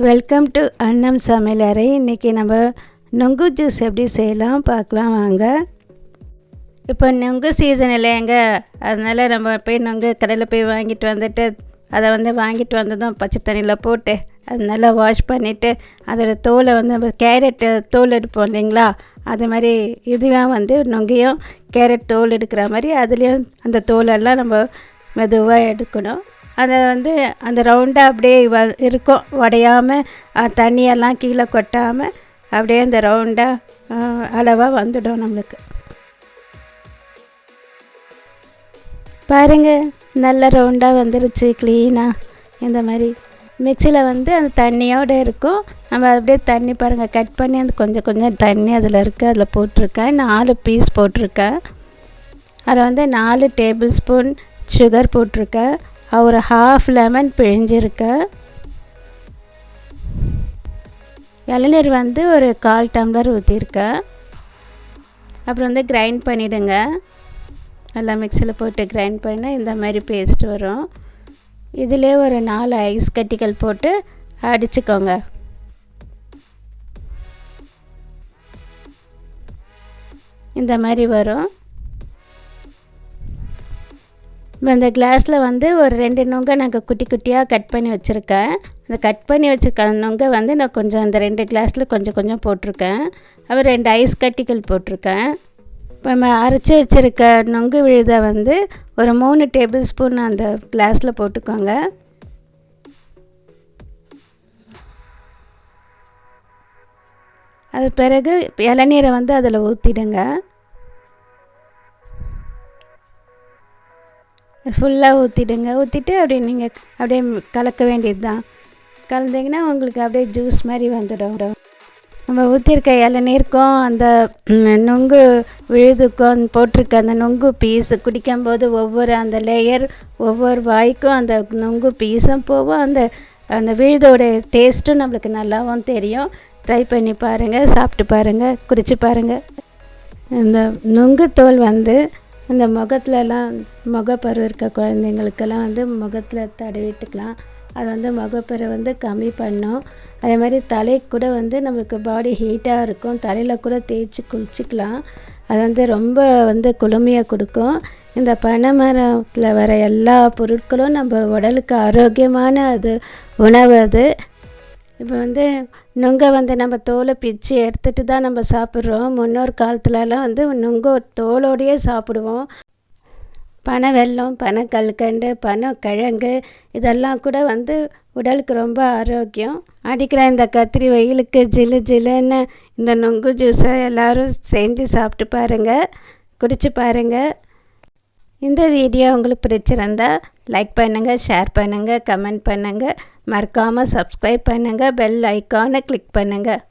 Welcome to அன்னம் சமையலறை. இன்றைக்கி நம்ம நுங்கு ஜூஸ் எப்படி செய்யலாம் பார்க்கலாம் வாங்க. இப்போ நுங்கு சீசன் இல்லைங்க, அதனால் நம்ம போய் நுங்கு கடையில் போய் வாங்கிட்டு வந்துட்டு அதை வாங்கிட்டு வந்ததும் பச்சை தண்ணியில் போட்டு அது நல்லா வாஷ் பண்ணிவிட்டு அதோடய தோலை நம்ம கேரட்டு தோல் எடுப்போம் இல்லைங்களா, அது மாதிரி இதுவாக நுங்கையும் கேரட் தோல் எடுக்கிற மாதிரி அதுலேயும் அந்த தோலெல்லாம் நம்ம மெதுவாக எடுக்கணும். அதை அந்த ரவுண்டாக அப்படியே இருக்கும், உடையாமல் தண்ணியெல்லாம் கீழே கொட்டாமல் அப்படியே அந்த ரவுண்டாக அளவாக வந்துடும் நம்மளுக்கு. பாருங்கள், நல்ல ரவுண்டாக வந்துருச்சு க்ளீனாக. இந்த மாதிரி மிக்சியில் அந்த தண்ணியோடு இருக்கும். நம்ம அப்படியே தண்ணி பாருங்கள், கட் பண்ணி அந்த கொஞ்சம் கொஞ்சம் தண்ணி அதில் இருக்குது, அதில் போட்டிருக்கேன். 4 பீஸ் போட்டிருக்கேன். அதில் 4 டேபிள் ஸ்பூன் சுகர் போட்டிருக்கேன். ஒரு ஹாஃப் லெமன் பிழிஞ்சிருக்கேன். இளநீர் ஒரு 1/4 டம்ளர் ஊற்றிருக்கேன். அப்புறம் கிரைண்ட் பண்ணிவிடுங்க. நல்லா மிக்சியில் போட்டு கிரைண்ட் பண்ண இந்த மாதிரி பேஸ்ட் வரும். இதிலே ஒரு 4 ஐஸ் கட்டிகள் போட்டு அடிச்சுக்கோங்க. இந்த மாதிரி வரும். இந்த கிளாஸில் ஒரு 2 நுங்கை நாங்கள் குட்டி குட்டியாக கட் பண்ணி வச்சுருக்கேன். அந்த கட் பண்ணி வச்சுருக்க நுங்கை நான் கொஞ்சம் அந்த 2 கிளாஸில் கொஞ்சம் கொஞ்சம் போட்டிருக்கேன். அப்புறம் 2 ஐஸ் கட்டிகள் போட்டிருக்கேன். இப்போ நம்ம அரைச்சி வச்சுருக்க நுங்கு விழுதை ஒரு 3 டேபிள் ஸ்பூன் அந்த கிளாஸில் போட்டுக்கோங்க. அது பிறகு இளநீரை அதில் ஊற்றிடுங்க. ஃபுல்லாக ஊற்றிடுங்க. ஊற்றிட்டு அப்படியே நீங்கள் அப்படியே கலக்க வேண்டியது தான். கலந்திங்கன்னா உங்களுக்கு அப்படியே ஜூஸ் மாதிரி வந்துடும். நம்ம ஊற்றிருக்க இளநீருக்கும் அந்த நுங்கு விழுதுக்கும் போட்டிருக்க அந்த நுங்கு பீஸு குடிக்கும்போது ஒவ்வொரு அந்த லேயர் ஒவ்வொரு வாய்க்கும் அந்த நுங்கு பீஸும் போகும். அந்த விழுதோட டேஸ்ட்டும் நம்மளுக்கு நல்லாவும் தெரியும். ட்ரை பண்ணி பாருங்கள், சாப்பிட்டு பாருங்கள், குடிச்சு பாருங்கள். இந்த நுங்கு தோல் இந்த முகத்துலலாம் முகப்பரு இருக்க குழந்தைங்களுக்கெல்லாம் முகத்தில் தடவிட்டுக்கலாம். அது முகப்பரு கம்மி பண்ணும். அதே மாதிரி தலைக்கு கூட நம்மளுக்கு பாடி ஹீட்டாக இருக்கும், தலையில் கூட தேய்ச்சி குளிச்சிக்கலாம். அது ரொம்ப குளுமையாக கொடுக்கும். இந்த பனை மரத்தில் வர எல்லா பொருட்களும் நம்ம உடலுக்கு ஆரோக்கியமான உணவு அது. இப்போ நுங்கை நம்ம தோலை பிச்சு எடுத்துகிட்டு தான் நம்ம சாப்பிட்றோம். முன்னோர் காலத்துலலாம் நுங்கு தோலோடையே சாப்பிடுவோம். பனை வெல்லம், பனை கல்கண்டு, பனை கிழங்கு இதெல்லாம் கூட உடலுக்கு ரொம்ப ஆரோக்கியம். அடிக்கிற இந்த கத்திரி வெயிலுக்கு ஜிலு ஜிலுன்னு இந்த நுங்கு ஜூஸை எல்லோரும் செஞ்சு சாப்பிட்டு பாருங்கள், குடிச்சு பாருங்கள். இந்த வீடியோ உங்களுக்கு பிடிச்சிருந்தா லைக் பண்ணுங்கள், ஷேர் பண்ணுங்கள், கமெண்ட் பண்ணுங்கள். மறக்காமல் சப்ஸ்கிரைப் பண்ணுங்கள், பெல் ஐக்கானை கிளிக் பண்ணுங்கள்.